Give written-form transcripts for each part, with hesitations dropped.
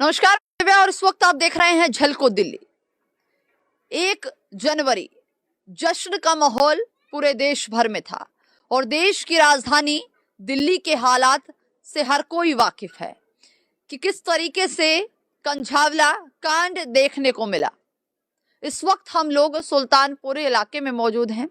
नमस्कार और इस वक्त आप देख रहे हैं झलको दिल्ली। 1 जनवरी जश्न का माहौल पूरे देश भर में था और देश की राजधानी दिल्ली के हालात से हर कोई वाकिफ है कि किस तरीके से कंझावला कांड देखने को मिला। इस वक्त हम लोग सुल्तानपुर इलाके में मौजूद हैं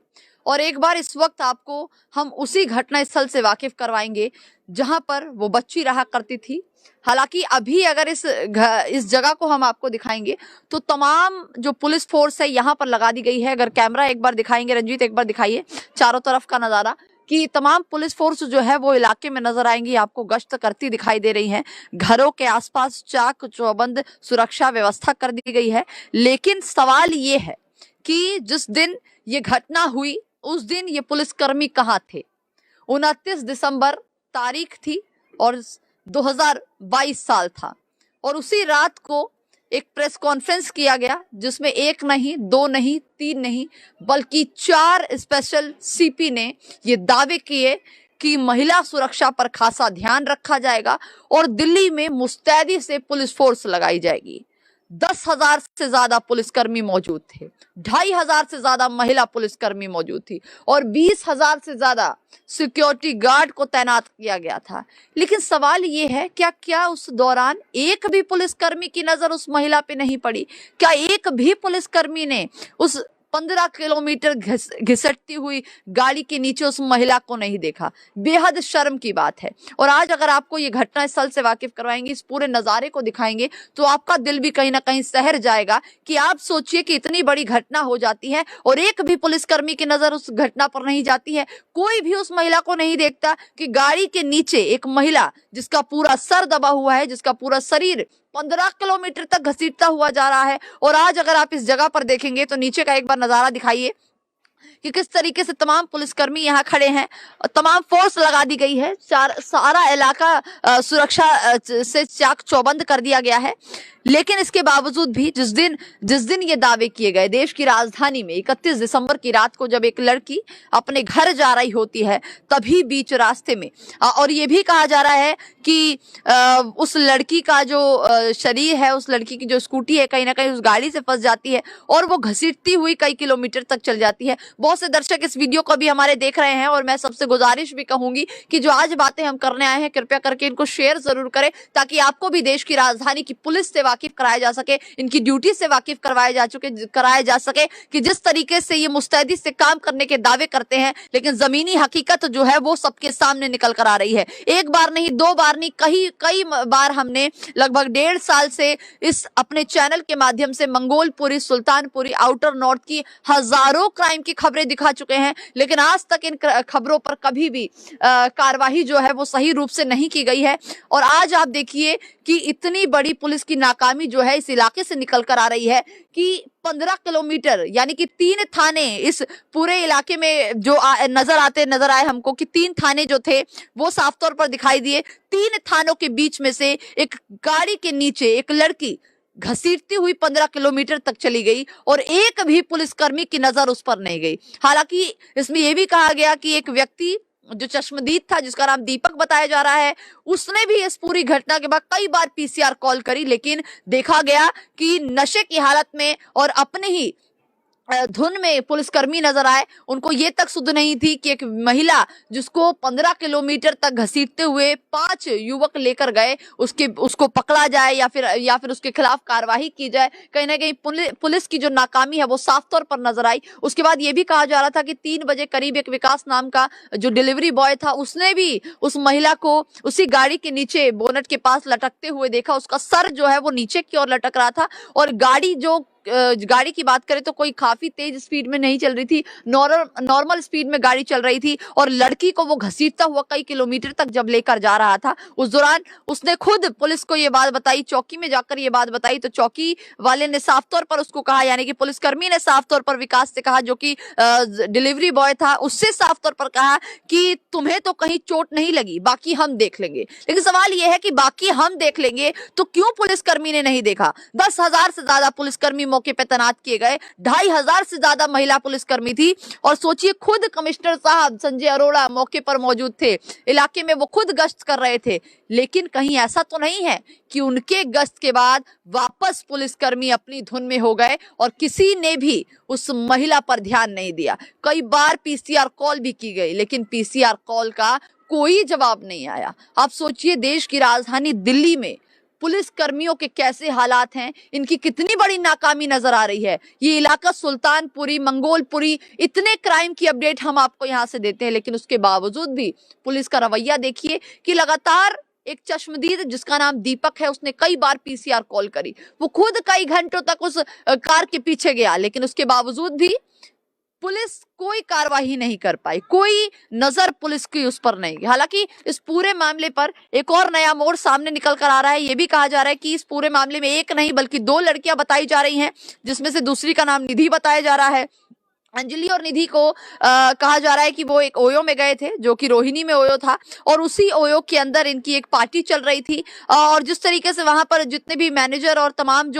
और एक बार इस वक्त आपको हम उसी घटना स्थल से वाकिफ करवाएंगे जहां पर वो बच्ची रहा करती थी। हालांकि अभी अगर इस जगह को हम आपको दिखाएंगे तो तमाम जो पुलिस फोर्स है यहाँ पर लगा दी गई है। अगर कैमरा एक बार दिखाएंगे, रंजीत एक बार दिखाइए चारों तरफ का नजारा, कि तमाम पुलिस फोर्स जो है वो इलाके में नजर आएंगी, आपको गश्त करती दिखाई दे रही हैं। घरों के आसपास चाक चौबंद सुरक्षा व्यवस्था कर दी गई है। लेकिन सवाल ये है कि जिस दिन ये घटना हुई उस दिन ये पुलिसकर्मी कहाँ थे। 29 दिसंबर तारीख थी और 2022 साल था और उसी रात को एक प्रेस कॉन्फ्रेंस किया गया जिसमें 1 नहीं 2 नहीं 3 नहीं बल्कि 4 स्पेशल सीपी ने ये दावे किए कि महिला सुरक्षा पर खासा ध्यान रखा जाएगा और दिल्ली में मुस्तैदी से पुलिस फोर्स लगाई जाएगी। 10,000 से ज्यादा पुलिसकर्मी मौजूद थे, 2,500 से ज्यादा महिला पुलिसकर्मी मौजूद थी और 20,000 से ज्यादा सिक्योरिटी गार्ड को तैनात किया गया था। लेकिन सवाल ये है, क्या उस दौरान एक भी पुलिसकर्मी की नजर उस महिला पे नहीं पड़ी? क्या एक भी पुलिसकर्मी ने उस 15 किलोमीटर घिसटती हुई गाड़ी के नीचे उस महिला को नहीं देखा? बेहद शर्म की बात है। और आज अगर आपको ये घटना स्थल से वाकिफ करवाएंगे, इस पूरे नजारे को दिखाएंगे तो आपका दिल भी कहीं ना कहीं सहर जाएगा कि आप सोचिए कि इतनी बड़ी घटना हो जाती है और एक भी पुलिसकर्मी की नजर उस घटना पर नहीं जाती है। कोई भी उस महिला को नहीं देखता कि गाड़ी के नीचे एक महिला जिसका पूरा सर दबा हुआ है, जिसका पूरा शरीर 15 किलोमीटर तक घसीटता हुआ जा रहा है। और आज अगर आप इस जगह पर देखेंगे तो नीचे का एक बार नजारा दिखाइए कि किस तरीके से तमाम पुलिसकर्मी यहाँ खड़े हैं और तमाम फोर्स लगा दी गई है। सारा इलाका सुरक्षा से चाक चौबंद कर दिया गया है। लेकिन इसके बावजूद भी जिस दिन ये दावे किए गए, देश की राजधानी में 31 दिसंबर की रात को जब एक लड़की अपने घर जा रही होती है तभी बीच रास्ते में और ये भी कहा जा रहा है कि उस लड़की का जो शरीर है, उस लड़की की जो स्कूटी है कहीं ना कहीं उस गाड़ी से फंस जाती है और वो घसीटती हुई कई किलोमीटर तक चल जाती है। बहुत से दर्शक इस वीडियो को भी हमारे देख रहे हैं और मैं सबसे गुजारिश भी कहूंगी कि जो आज बातें हम करने आए हैं कृपया करके इनको शेयर जरूर करें ताकि आपको भी देश की राजधानी की पुलिस से वाकिफ कराया जा सके, इनकी ड्यूटी से वाकिफ कराया जा सके कि जिस तरीके से ये मुस्तैदी से काम करने के दावे करते हैं लेकिन जमीनी हकीकत जो है वो सबके सामने निकल कर आ रही है। एक बार नहीं, 2 बार नहीं, कई बार हमने लगभग 1.5 साल से इस अपने चैनल के माध्यम से मंगोलपुरी, सुल्तानपुरी, आउटर नॉर्थ की हजारों क्राइम की खबरें दिखा चुके हैं। लेकिन आज तक इन खबरों पर कभी भी कार्रवाई जो है वो सही रूप से नहीं की गई है। और आज आप देखिए कि इतनी बड़ी पुलिस की नाकामी जो है इस इलाके से निकल कर आ रही है कि 15 किलोमीटर यानी कि 3 थाने इस पूरे इलाके में जो नजर आए हमको कि 3 थाने जो थे वो साफ तौर पर दिखाई दिए। 3 थानों के बीच में से एक गाड़ी के नीचे एक लड़की घसीटती हुई 15 किलोमीटर तक चली गई और एक भी पुलिसकर्मी की नजर उस पर नहीं गई। हालांकि इसमें यह भी कहा गया कि एक व्यक्ति जो चश्मदीद था जिसका नाम दीपक बताया जा रहा है, उसने भी इस पूरी घटना के बाद कई बार पीसीआर कॉल करी लेकिन देखा गया कि नशे की हालत में और अपने ही धुन में पुलिसकर्मी नजर आए। उनको ये तक सुध नहीं थी कि एक महिला जिसको 15 किलोमीटर तक घसीटते हुए 5 युवक लेकर गए उसको पकड़ा जाए या फिर उसके खिलाफ कार्रवाई की जाए। कहीं ना कहीं पुलिस की जो नाकामी है वो साफ तौर पर नजर आई। उसके बाद ये भी कहा जा रहा था कि 3 बजे करीब एक विकास नाम का जो डिलीवरी बॉय था उसने भी उस महिला को उसी गाड़ी के नीचे बोनट के पास लटकते हुए देखा। उसका सर जो है वो नीचे की ओर लटक रहा था और गाड़ी की बात करें तो कोई काफी तेज स्पीड में नहीं चल रही थी, नॉर्मल स्पीड में गाड़ी चल रही थी और लड़की को वो घसीटता हुआ कई किलोमीटर तक जब लेकर जा रहा था उस दौरान उसने खुद पुलिस को ये बात बताई, चौकी में जाकर ये बात बताई। तो चौकी वाले ने साफ तौर पर उसको कहा, यानी कि पुलिसकर्मी ने साफ तौर पर विकास से कहा जो कि डिलीवरी बॉय था, उससे साफ तौर पर कहा कि तुम्हें तो कहीं चोट नहीं लगी, बाकी हम देख लेंगे। लेकिन सवाल यह है कि बाकी हम देख लेंगे तो क्यों पुलिसकर्मी ने नहीं देखा? 10,000 से ज्यादा पुलिसकर्मी मौके पे तैनात किए गए। 2500 से ज्यादा महिला पुलिसकर्मी थी और सोचिए खुद कमिश्नर साहब संजय अरोड़ा मौके पर मौजूद थे, इलाके में वो खुद गश्त कर रहे थे। लेकिन कहीं ऐसा तो नहीं है कि उनके गश्त के बाद वापस पुलिसकर्मी अपनी धुन में हो गए और किसी ने भी उस महिला पर ध्यान नहीं दिया। कई बार पीसीआर कॉल भी की गई लेकिन पीसीआर कॉल का कोई जवाब नहीं आया। आप सोचिए देश की राजधानी दिल्ली में पुलिस कर्मियों के कैसे हालात हैं, इनकी कितनी बड़ी नाकामी नजर आ रही है। ये इलाका सुल्तानपुरी, मंगोलपुरी, इतने क्राइम की अपडेट हम आपको यहां से देते हैं, लेकिन उसके बावजूद भी पुलिस का रवैया देखिए कि लगातार एक चश्मदीद जिसका नाम दीपक है, उसने कई बार पीसीआर कॉल करी, वो खुद कई घंटों तक उस कार के पीछे गया, लेकिन उसके बावजूद भी पुलिस कोई कार्रवाई नहीं कर पाई, कोई नजर पुलिस की उस पर नहीं। हालांकि इस पूरे मामले पर एक और नया मोड़ सामने निकल कर आ रहा है। यह भी कहा जा रहा है कि इस पूरे मामले में एक नहीं बल्कि 2 लड़कियां बताई जा रही हैं, जिसमें से दूसरी का नाम निधि बताया जा रहा है। अंजलि और निधि को कहा जा रहा है कि वो एक ओयो में गए थे जो कि रोहिणी में ओयो था और उसी ओयो के अंदर इनकी एक पार्टी चल रही थी और जिस तरीके से वहां पर जितने भी मैनेजर और तमाम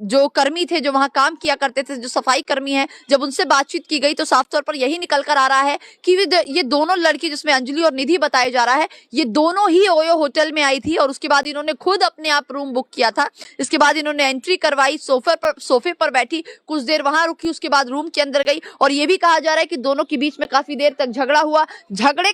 जो कर्मी थे जो वहां काम किया करते थे, जो सफाई कर्मी हैं, जब उनसे बातचीत की गई तो साफ तौर पर यही निकल कर आ रहा है कि ये दोनों लड़की जिसमें अंजलि और निधि बताया जा रहा है, ये दोनों ही ओयो होटल में आई थी और उसके बाद इन्होंने खुद अपने आप रूम बुक किया था। इसके बाद इन्होंने एंट्री करवाई, सोफे पर बैठी, कुछ देर वहां रुकी, उसके बाद रूम के अंदर गई और ये भी कहा जा रहा है कि दोनों के बीच में काफी देर तक झगड़ा हुआ। झगड़े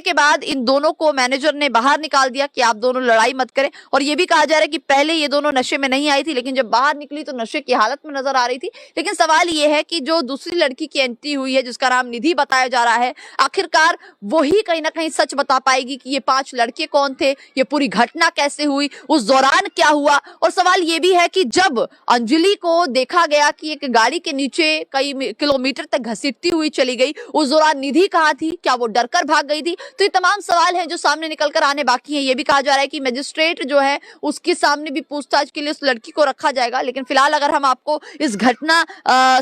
के बाद इन दोनों को मैनेजर ने बाहर निकाल दिया कि आप दोनों लड़ाई मत करें और ये भी कहा जा रहा है कि पहले ये दोनों नशे में नहीं आई थी, लेकिन जब बाहर निकली तो नशे की हालत में नजर आ रही थी। लेकिन सवाल ये है कि जो दूसरी लड़की की एंट्री हुई है जिसका नाम निधि बताया जा रहा है, आखिरकार वही कहीं ना कहीं सच बता पाएगी कि ये 5 लड़के कौन थे, ये पूरी घटना कैसे हुई, उस दौरान क्या हुआ। और सवाल ये भी है कि जब अंजलि को देखा गया कि एक गाड़ी के नीचे कई किलोमीटर तक घसीटती हुई चली गई, उस दौरान निधि कहाँ थी, क्या वो डरकर भाग गई थी? तो ये तमाम सवाल हैं जो सामने निकल कर आने बाकी हैं। ये भी कहा जा रहा है कि मजिस्ट्रेट जो है उसके सामने भी पूछताछ के लिए उस लड़की को रखा जाएगा। लेकिन फिलहाल अगर हम आपको इस घटना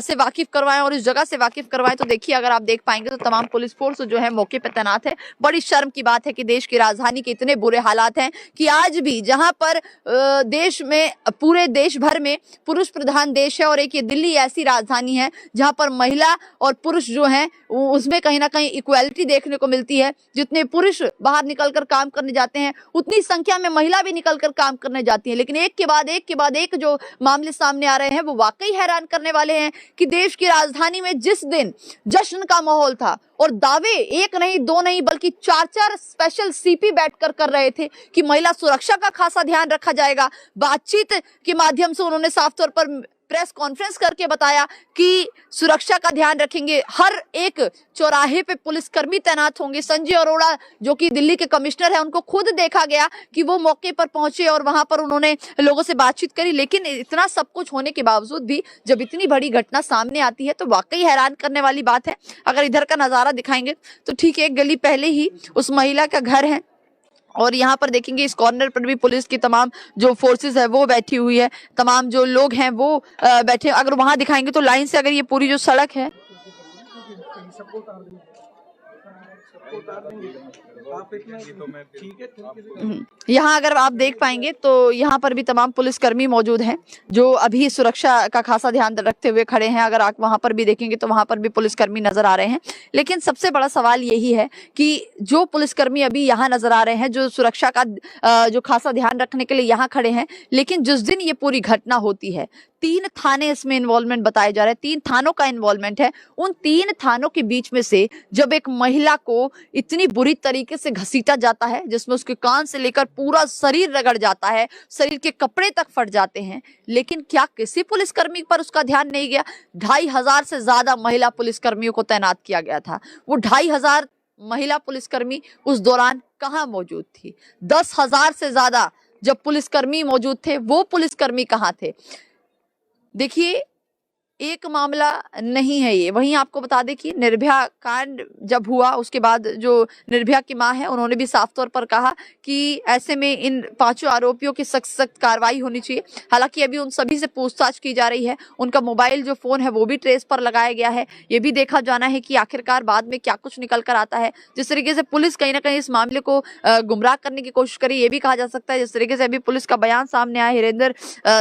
से वाकिफ करवाएं और इस जगह से वाकिफ करवाएं तो देखिए, अगर आप देख पाएंगे तो तमाम पुलिस फोर्स जो है मौके पर तैनात है। बड़ी शर्म की बात है कि देश की राजधानी के इतने बुरे हालात हैं कि आज भी जहां पर देश में, पूरे देश भर में पुरुष प्रधान देश है और एक ये दिल्ली ऐसी राजधानी है जहां पर महिला और पुरुष जो हैं उसमें कहीं ना कहीं इक्वालिटी देखने को मिलती है। जितने पुरुष बाहर निकलकर काम करने जाते हैं उतनी संख्या में महिला भी निकलकर काम करने जाती है। लेकिन एक के बाद एक जो मामले सामने आ रहे हैं वो वाकई हैरान करने वाले हैं कि देश की राजधानी में जिस दिन जश्न का माहौल था और दावे एक नहीं 2 नहीं बल्कि 4 स्पेशल सीपी बैठकर कर रहे थे कि महिला सुरक्षा का खासा ध्यान रखा जाएगा। बातचीत के माध्यम से उन्होंने साफ तौर पर प्रेस कॉन्फ्रेंस करके बताया कि सुरक्षा का ध्यान रखेंगे, हर एक चौराहे पे पुलिसकर्मी तैनात होंगे। संजय अरोड़ा जो कि दिल्ली के कमिश्नर है, उनको खुद देखा गया कि वो मौके पर पहुंचे और वहां पर उन्होंने लोगों से बातचीत करी। लेकिन इतना सब कुछ होने के बावजूद भी जब इतनी बड़ी घटना सामने आती है तो वाकई हैरान करने वाली बात है। अगर इधर का नजारा दिखाएंगे तो ठीक है, एक गली पहले ही उस महिला का घर है और यहाँ पर देखेंगे इस कॉर्नर पर भी पुलिस की तमाम जो फोर्सेस है वो बैठी हुई है, तमाम जो लोग हैं वो बैठे। अगर वहां दिखाएंगे तो लाइन से अगर ये पूरी जो सड़क है यहाँ अगर आप देख पाएंगे तो यहाँ पर भी तमाम पुलिसकर्मी मौजूद हैं जो अभी सुरक्षा का खासा ध्यान रखते हुए खड़े हैं। अगर आप वहां पर भी देखेंगे तो वहां पर भी पुलिसकर्मी नजर आ रहे हैं। लेकिन सबसे बड़ा सवाल यही है कि जो पुलिसकर्मी अभी यहाँ नजर आ रहे हैं, जो सुरक्षा का जो खासा ध्यान रखने के लिए यहाँ खड़े हैं, लेकिन जिस दिन ये पूरी घटना होती है 3 थाने इसमें इन्वॉल्वमेंट बताए जा रहे हैं, 3 थानों का इन्वॉल्वमेंट है। उन 3 थानों के बीच में से जब एक महिला को इतनी बुरी तरीके से घसीटा जाता है जिसमें उसके कान से लेकर पूरा शरीर रगड़ जाता है, शरीर के कपड़े तक फट जाते हैं, लेकिन क्या किसी पुलिसकर्मी पर उसका ध्यान नहीं गया? 2500 से ज्यादा महिला पुलिसकर्मियों को तैनात किया गया था। वो 2500 महिला पुलिसकर्मी उस दौरान कहां मौजूद थी? 10,000 से ज्यादा जब पुलिसकर्मी मौजूद थे वो पुलिसकर्मी कहां थे? देखिए, एक मामला नहीं है ये। वहीं आपको बता दें कि निर्भया कांड जब हुआ उसके बाद जो निर्भया की मां है उन्होंने भी साफ तौर पर कहा कि ऐसे में इन 5 आरोपियों की सख्त सख्त कार्रवाई होनी चाहिए। हालांकि अभी उन सभी से पूछताछ की जा रही है, उनका मोबाइल जो फोन है वो भी ट्रेस पर लगाया गया है। ये भी देखा जाना है कि आखिरकार बाद में क्या कुछ निकल कर आता है। जिस तरीके से पुलिस कहीं ना कहीं इस मामले को गुमराह करने की कोशिश करी, ये भी कहा जा सकता है। जिस तरीके से अभी पुलिस का बयान सामने आया, हिरेंद्र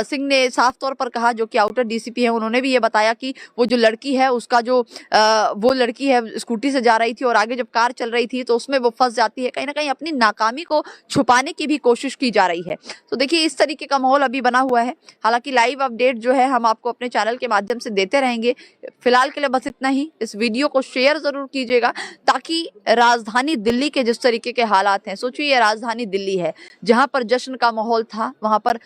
सिंह ने साफ तौर पर कहा, जो कि आउटर डीसीपी है, उन्होंने भी ये बताया कि वो जो लड़की है उसका जो वो लड़की है स्कूटी से जा रही थी और आगे जब कार चल रही थी तो उसमें वो फंस जाती है। कहीं ना कहीं अपनी नाकामी को छुपाने की भी कोशिश की जा रही है। तो देखिए इस तरीके का माहौल अभी बना हुआ है। हालांकि लाइव अपडेट जो है हम आपको अपने चैनल के माध्यम से देते रहेंगे। फिलहाल के लिए बस इतना ही। इस वीडियो को शेयर जरूर कीजिएगा ताकि राजधानी दिल्ली के जिस तरीके के हालात हैं, सोचिए ये राजधानी दिल्ली है जहां पर जश्न का माहौल था, वहां पर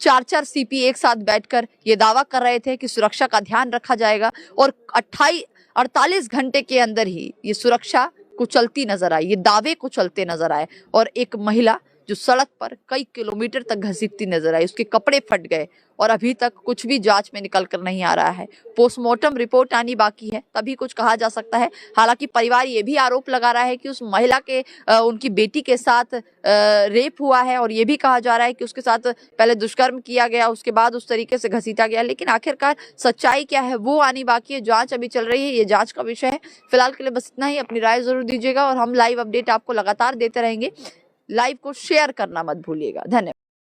4-4 सीपी एक साथ बैठकर ये दावा कर रहे थे कि सुरक्षा का ध्यान रखा जाएगा और 48 घंटे के अंदर ही ये सुरक्षा कुचलती नजर आई, ये दावे कुचलते नजर आए और एक महिला जो सड़क पर कई किलोमीटर तक घसीटती नजर आई, उसके कपड़े फट गए और अभी तक कुछ भी जांच में निकल कर नहीं आ रहा है। पोस्टमार्टम रिपोर्ट आनी बाकी है, तभी कुछ कहा जा सकता है। हालांकि परिवार ये भी आरोप लगा रहा है कि उस महिला के उनकी बेटी के साथ रेप हुआ है और ये भी कहा जा रहा है कि उसके साथ पहले दुष्कर्म किया गया, उसके बाद उस तरीके से घसीटा गया। लेकिन आखिरकार सच्चाई क्या है वो आनी बाकी है। जांच अभी चल रही है, ये जांच का विषय है। फिलहाल के लिए बस इतना ही। अपनी राय जरूर दीजिएगा और हम लाइव अपडेट आपको लगातार देते रहेंगे। लाइव को शेयर करना मत भूलिएगा। धन्यवाद।